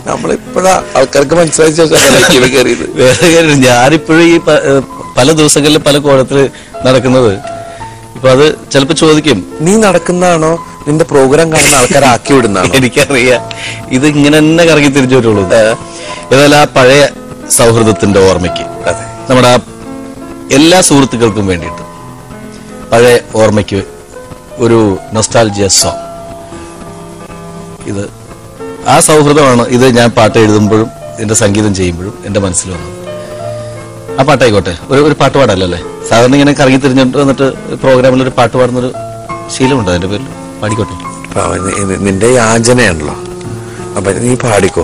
നമ്മളിപ്പോഴാ ആൾക്കാർക്ക് മനസ്സിലായ ശേഷം കയറിയത്. വേറെ കാര്യം, ഞാനിപ്പോഴും ഈ പല ദിവസങ്ങളിൽ പല കോലത്തിൽ നടക്കുന്നത്. ഇപ്പൊ അത് ചിലപ്പോ ചോദിക്കും, നീ നടക്കുന്നതാണോ നിന്റെ പ്രോഗ്രാം കാണുന്ന ആൾക്കാർ ആക്കി വിടുന്നതാണോ? എനിക്കറിയാം, ഇത് ഇങ്ങനെ തന്നെ കറങ്ങി തിരിച്ചു വരുള്ളൂ. ഏതായാലും ആ പഴയ സൗഹൃദത്തിന്റെ ഓർമ്മയ്ക്ക്, നമ്മുടെ എല്ലാ സുഹൃത്തുക്കൾക്കും വേണ്ടിയിട്ട് പഴയ ഓർമ്മയ്ക്ക് ഒരു നൊസ്റ്റാൾജിയ സോങ്. ഇത് ആ സൗഹൃദമാണ്. ഇത് ഞാൻ പാട്ട് എഴുതുമ്പോഴും എന്റെ സംഗീതം ചെയ്യുമ്പോഴും എന്റെ മനസ്സിൽ വന്നത്. ആ പാട്ടായിക്കോട്ടെ, ഒരു പാട്ട് പാടല്ലേ. സാധാരണ ഇങ്ങനെ കറങ്ങി തിരിഞ്ഞിട്ട് വന്നിട്ട് പ്രോഗ്രാമിൽ ഒരു പാട്ട് പാടുന്നൊരു ശീലമുണ്ട്. അതിന്റെ പേരിൽ പാടിക്കോട്ടെ. നിന്റെ യാചനയാണല്ലോ, അപ്പൊ നീ പാടിക്കോ.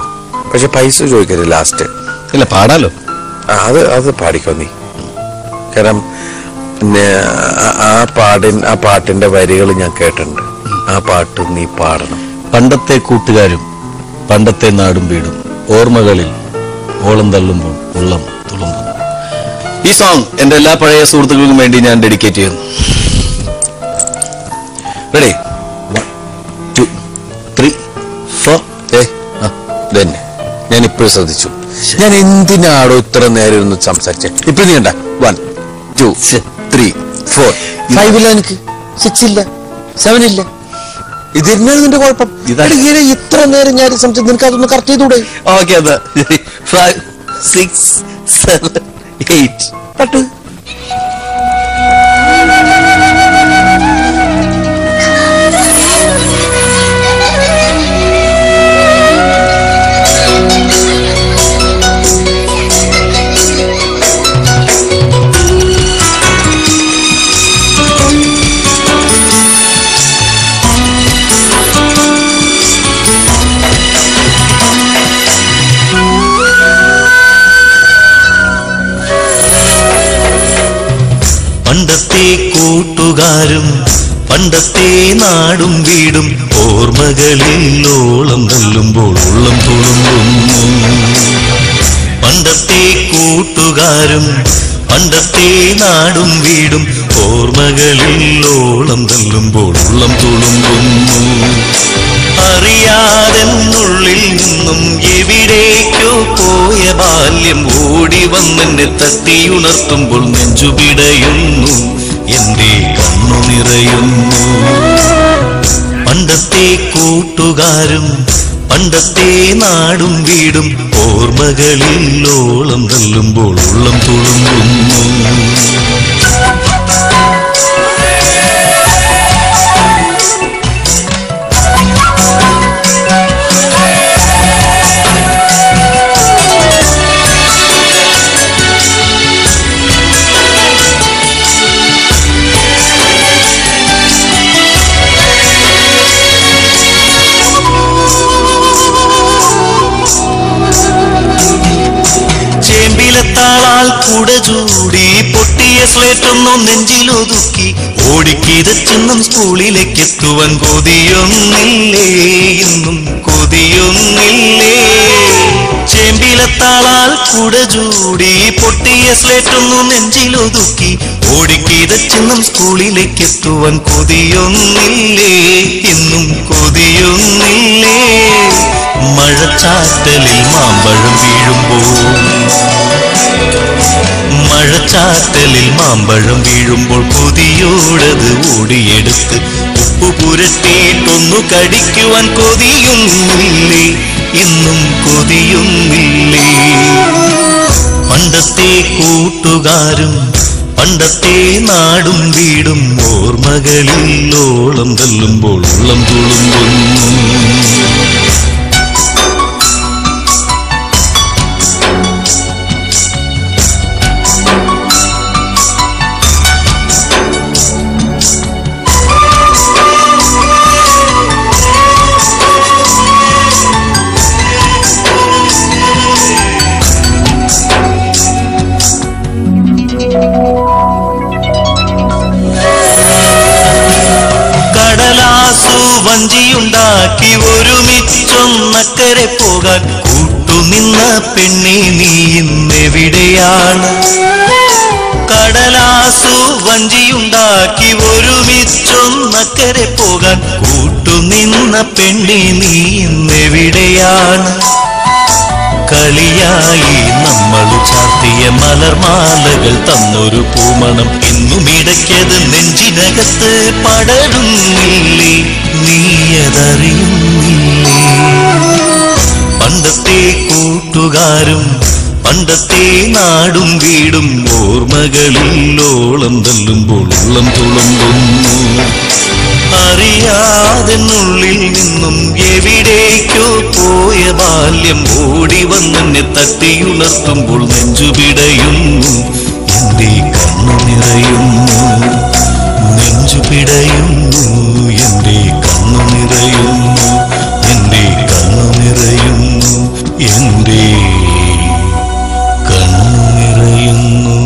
പക്ഷെ പൈസ ചോദിക്കരുത് ലാസ്റ്റ്. ഇല്ല, പാടാലോ. അത് പാടിക്കോ നീ. കാരണം ആ പാട്ടിന്റെ വരികൾ ഞാൻ കേട്ടിട്ടുണ്ട്. ആ പാട്ട് നീ പാടണം. പണ്ടത്തെ കൂട്ടുകാരും പണ്ടത്തെ നാടും വീടും ഓർമ്മകളിൽ ഓളം തള്ളുമ്പോൾ ഉള്ളം തുളുമ്പും. ഈ സോങ് എന്റെ എല്ലാ പഴയ സുഹൃത്തുക്കൾക്കും വേണ്ടി ഞാൻ ഡെഡിക്കേറ്റ് ചെയ്യുന്നു. റെഡി? 1 2 3 4. തന്നെ ഞാൻ ഇപ്പോഴും ശ്രദ്ധിച്ചു. ഞാൻ എന്തിനാടോ ഇത്ര നേരം ഇരുന്ന് സംസാരിച്ചേ? ഇപ്പൊ നീ കണ്ട 1 2 3 4 5 ഇല്ല, എനിക്ക് 6 ഇല്ല, 7 ഇല്ല. ഇത് തന്നെയാണ് നിന്റെ കുഴപ്പം. ഇത്ര നേരം ഞാൻ സംസാരിച്ചു, നിനക്ക് അതൊന്ന് കറക്റ്റ് ചെയ്തൂടെ? ഓക്കെ, 5 6 7 8 തട്ട്. പണ്ടത്തെ കൂട്ടുകാരും പണ്ടത്തെ നാടും വീടും ഓർമ്മകളിൽ ഓളം തള്ളുമ്പോൾ ഉള്ളം തുളുമ്പുന്നു. പണ്ടത്തെ കൂട്ടുകാരും പണ്ടത്തെ നാടും വീടും ഓർമ്മകളിൽ ഓളം തള്ളുമ്പോൾ ഉള്ളം തുളുമ്പുന്നു. അറിയാതെന്നുള്ളിൽ നിന്നും എവിടേക്കോ പോയ ബാല്യം ഓടി വന്നെന്നെ തട്ടിയുണർത്തുമ്പോൾ നെഞ്ചുപിടയുന്നു, എന്റെ കണ്ണു നിറയുന്നു. പണ്ടത്തെ കൂട്ടുകാരും പണ്ടത്തെ നാടും വീടും ഓർമ്മകളിൽ ഓളം തള്ളുമ്പോൾ ഉള്ളം തുളുമ്പുന്നു. ചേമ്പിലത്താളാൽ കുട ചൂടി പൊട്ടിയ സ്ലേറ്റൊന്നും നെഞ്ചിലൊതുക്കി ഓടിക്കിതച്ചെന്നും സ്കൂളിലേക്ക് എത്തുവാൻ കൊതിയൊന്നില്ലേ, ഇന്നും കൊതിയൊന്നില്ലേ. ചേമ്പിലത്താളാൽ കുട ചൂടി പൊട്ടിയ സ്ലേറ്റൊന്നും നെഞ്ചിലൊതുക്കി ഓടിക്കിതച്ചെന്നും സ്കൂളിലേക്ക് എത്തുവാൻ കൊതിയൊന്നില്ലേ, ഇന്നും കൊതിയൊന്നില്ലേ. മഴച്ചാറ്റലിൽ മാമ്പഴം വീഴുമ്പോൾ മഴച്ചാറ്റലിൽ മാമ്പഴം വീഴുമ്പോൾ കൊതിയോടത് ഓടിയെടുത്ത് ഉപ്പു പുരട്ടിയിട്ടൊന്നു കടിക്കുവാൻ കൊതിയൊന്നില്ലേ, ഇന്നും കൊതിയൊന്നില്ലേ. പണ്ടത്തെ കൂട്ടുകാരും പണ്ടത്തെ നാടും വീടും ഓർമ്മകളിൽ ഓളം തള്ളുമ്പോൾ ഉള്ളം തുളുമ്പുന്നു. വഞ്ചിയുണ്ടാക്കി ഒരുമിച്ചൊന്നക്കരെ പോകാൻ കൂട്ടുനിന്ന പെണ്ണെ നീ ഇന്നെവിടെയാണ്? കടലാസു വഞ്ചിയുണ്ടാക്കി ഒരുമിച്ചൊന്നക്കരെ പോകാൻ കൂട്ടുനിന്ന പെണ്ണെ നീ ഇന്നെവിടെയാണ്? കളിയായി നമ്മൾ ചാർത്തിയ മലർമാലകൾ തന്നൊരു പൂമണം എന്നും ഇടയ്ക്കത് നെഞ്ചിനകത്ത് പടരുന്നില്ലേ, നീയതറിയുന്നില്ലേ? പണ്ടത്തെ കൂട്ടുകാരും പണ്ടത്തെ നാടും വീടും ഓർമ്മകളിൽ ഓളം തല്ലുമ്പോൾ ഉള്ളം തുളുമ്പുന്നു. അറിയാതെന്നുള്ളിൽ നിന്നും എവിടേക്കോ പോയ ബാല്യം ഓടി വന്നെന്നെ തട്ടിയുണർത്തുമ്പോൾ നെഞ്ചു പിടയുന്നു, എന്റെ കണ്ണു നിറയുന്നു. നെഞ്ചു പിടയുന്നു, എന്റെ കണ്ണു നിറയുന്നു, എന്റെ കണ്ണു നിറയുന്നു, എന്റെ കണ്ണു നിറയുന്നു.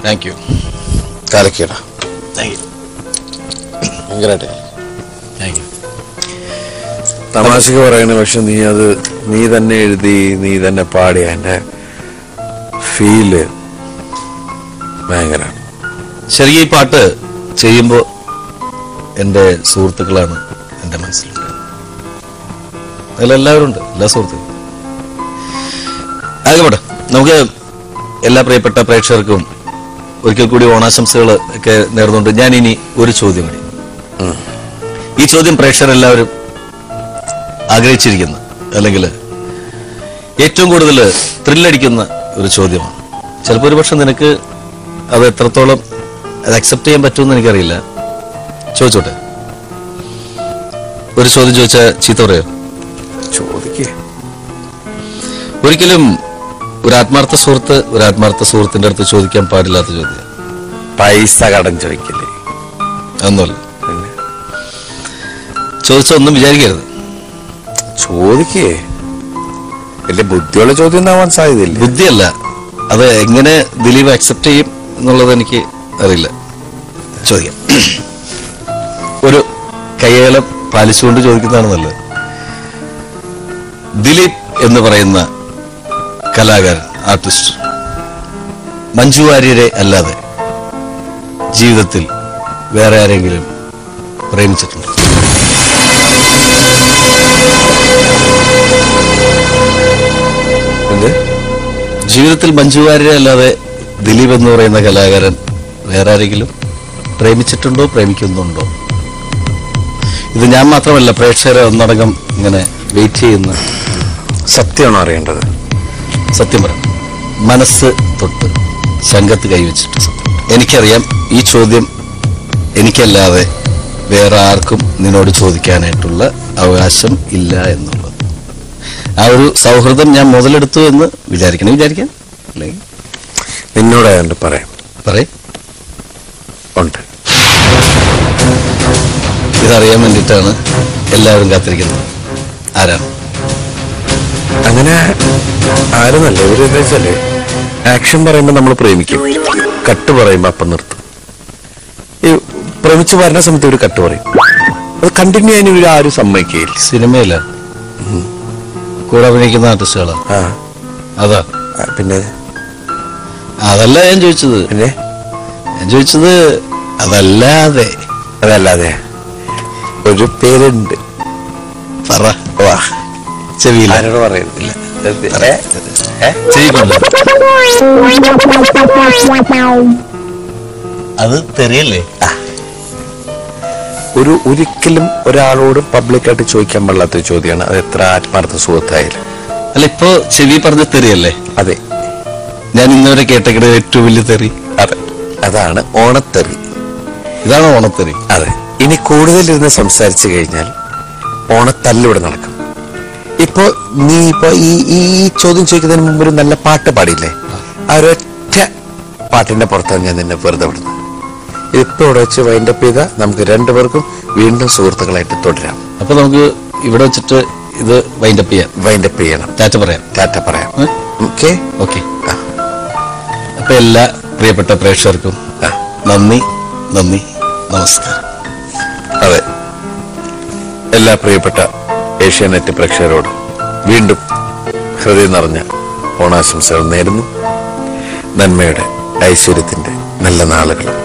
Thank you. കാലക്കേടാ താങ്ക് യു. ഭയങ്കരമായിട്ട് താങ്ക് യു. തമാശക്ക് പറയണ, പക്ഷെ നീ തന്നെ എഴുതി, നീ തന്നെ പാടിയ എൻ്റെ ഫീല് ഭയങ്കരമാണ്. ശരിക്കും ഈ പാട്ട് ചെയ്യുമ്പോൾ എൻ്റെ സുഹൃത്തുക്കളാണ് എൻ്റെ മനസ്സിലുണ്ട്. അതിലെല്ലാവരും ഉണ്ട്, എല്ലാ സുഹൃത്തുക്കളും. ആകെ നമുക്ക് എല്ലാ പ്രിയപ്പെട്ട പ്രേക്ഷകർക്കും ഒരിക്കൽ കൂടി ഓണാശംസകൾ ഒക്കെ നേർന്നുകൊണ്ട് ഞാൻ ഇനി ഒരു ചോദ്യം കൂടി. ഈ ചോദ്യം പ്രേക്ഷകരെല്ലാവരും ആഗ്രഹിച്ചിരിക്കുന്ന, അല്ലെങ്കിൽ ഏറ്റവും കൂടുതൽ ത്രില്ലടിക്കുന്ന ഒരു ചോദ്യമാണ്. ചിലപ്പോൾ ഒരു പക്ഷെ നിനക്ക് അത് എത്രത്തോളം അത് അക്സെപ്റ്റ് ചെയ്യാൻ പറ്റുമെന്ന് എനിക്കറിയില്ല. ചോദിച്ചോട്ടെ. ഒരു ചോദ്യം ചോദിച്ചാൽ ചീത്ത പറയോ? ചോദിക്കേ. ഒരിക്കലും ഒരു ആത്മാർത്ഥ സുഹൃത്തിന്റെ അടുത്ത് ചോദിക്കാൻ പാടില്ലാത്ത ചോദ്യം. പൈസ കടം ചോദിക്കില്ലേ? ഒന്നുമല്ല. ചോദിച്ചൊന്നും വിചാരിക്കരുത്. ചോദിക്കേ. വലിയ ബുദ്ധിയുള്ള ചോദ്യം ഉണ്ടാവാൻ സാധ്യതയില്ല. ബുദ്ധിയല്ല, അത് എങ്ങനെ ദിലീപ് അക്സെപ്റ്റ് ചെയ്യും എന്നുള്ളത് എനിക്ക് അറിയില്ല. ചോദിക്കാം. ഒരു കയ്യേലം പാലിച്ചുകൊണ്ട് ചോദിക്കുന്നതാണ് നല്ലത്. ദിലീപ് എന്ന് പറയുന്ന കലാകാരൻ, ആർട്ടിസ്റ്റ്, മഞ്ജു വാര്യരെ അല്ലാതെ ജീവിതത്തിൽ വേറെ ആരെങ്കിലും പ്രേമിച്ചിട്ടുണ്ടോ? ജീവിതത്തിൽ മഞ്ജു വാര്യരെ അല്ലാതെ ദിലീപ് എന്ന് പറയുന്ന കലാകാരൻ വേറെ ആരെങ്കിലും പ്രേമിച്ചിട്ടുണ്ടോ, പ്രേമിക്കുന്നുണ്ടോ? ഇത് ഞാൻ മാത്രമല്ല, പ്രേക്ഷകരെ ഒന്നടങ്കം ഇങ്ങനെ വെയിറ്റ് ചെയ്യുന്ന. സത്യമാണോ അറിയേണ്ടത്? സത്യം പറയാം, മനസ്സ് തൊട്ട് ശങ്കത്ത് കൈവച്ചിട്ട് എനിക്കറിയാം ഈ ചോദ്യം എനിക്കല്ലാതെ വേറെ ആർക്കും നിന്നോട് ചോദിക്കാനായിട്ടുള്ള അവകാശം ഇല്ല എന്നുള്ളത്. ആ ഒരു സൗഹൃദം ഞാൻ മുതലെടുത്തു എന്ന് വിചാരിക്കാം. അല്ലെങ്കിൽ നിന്നോടായോണ്ട് പറയാം. ഉണ്ട്. ഇതറിയാൻ വേണ്ടിയിട്ടാണ് എല്ലാവരും കാത്തിരിക്കുന്നത്. ആരാണ്? അങ്ങനെ ആരെന്നല്ലേ, ഒരു എന്താ വെച്ചാല് ആക്ഷൻ പറയുമ്പോ നമ്മൾ പ്രേമിക്കും, കട്ട് പറയുമ്പോ അപ്പം നിർത്തും. ഈ പ്രേമിച്ച് വരുന്ന സമയത്ത് ഒരു കട്ട് പറയും, അത് കണ്ടിന്യൂ ചെയ്യാൻ ഇവർ ആരും സമ്മതിക്കുകയില്ല. സിനിമയില്ല, കൂടെ അഭിനയിക്കുന്ന ആർട്ടിസ്റ്റുകളാ. അതാ. പിന്നെ അതല്ല ഞാൻ ചോദിച്ചത്. പിന്നെ ഞാൻ ചോദിച്ചത് അതല്ലാതെ ഒരു പേരുണ്ട്. പറ. ചെവിയില്ല. ആരോട് പറയുന്നില്ല. അത് തെറിയല്ലേ? ഒരിക്കലും ഒരാളോട് പബ്ലിക്കായിട്ട് ചോദിക്കാൻ പാടില്ലാത്ത ചോദ്യമാണ്. അത് എത്ര ആത്മാർത്ഥ സുഹൃത്തായാലും. അല്ല, ഇപ്പൊ ചെവി പറഞ്ഞ തെറിയല്ലേ? അതെ, ഞാൻ ഇന്നുവരെ കേട്ടക്കിടെ ഏറ്റവും വലിയ തെറി. അതെ, അതാണ് ഓണത്തെറി. ഇതാണ് ഓണത്തെറി. അതെ. ഇനി കൂടുതലിരുന്ന് സംസാരിച്ചു കഴിഞ്ഞാൽ ഓണത്തല്ലിവിടെ നടക്കും. നീ ഈ ചോദ്യം ചോദിക്കുന്നതിന് മുമ്പ് ഒരു നല്ല പാട്ട് പാടിയില്ലേ? ആ ഒരൊറ്റ പാട്ടിന്റെ പുറത്താണ് ഞാൻ നിന്നെ വെറുതെ വിടുന്നത്. ഇപ്പൊ ഇവിടെ വെച്ച് വൈൻഡപ്പ് ചെയ്താൽ നമുക്ക് രണ്ടുപേർക്കും വീണ്ടും സുഹൃത്തുക്കളായിട്ട് തുടരാം. അപ്പൊ നമുക്ക് ഇവിടെ വെച്ചിട്ട് ഇത് വൈൻഡപ്പ് ചെയ്യണം. ടാറ്റ പറയാം. ഓക്കെ. അപ്പൊ എല്ലാ പ്രിയപ്പെട്ട പ്രേക്ഷകർക്കും നന്ദി, നമസ്കാരം. അതെ, എല്ലാ പ്രിയപ്പെട്ട ഏഷ്യാനെറ്റ് പ്രേക്ഷകരോട് വീണ്ടും ഹൃദയം നിറഞ്ഞ ഓണാശംസകൾ നേരുന്നു. നന്മയുടെ ഐശ്വര്യത്തിന്റെ നല്ല നാളുകളും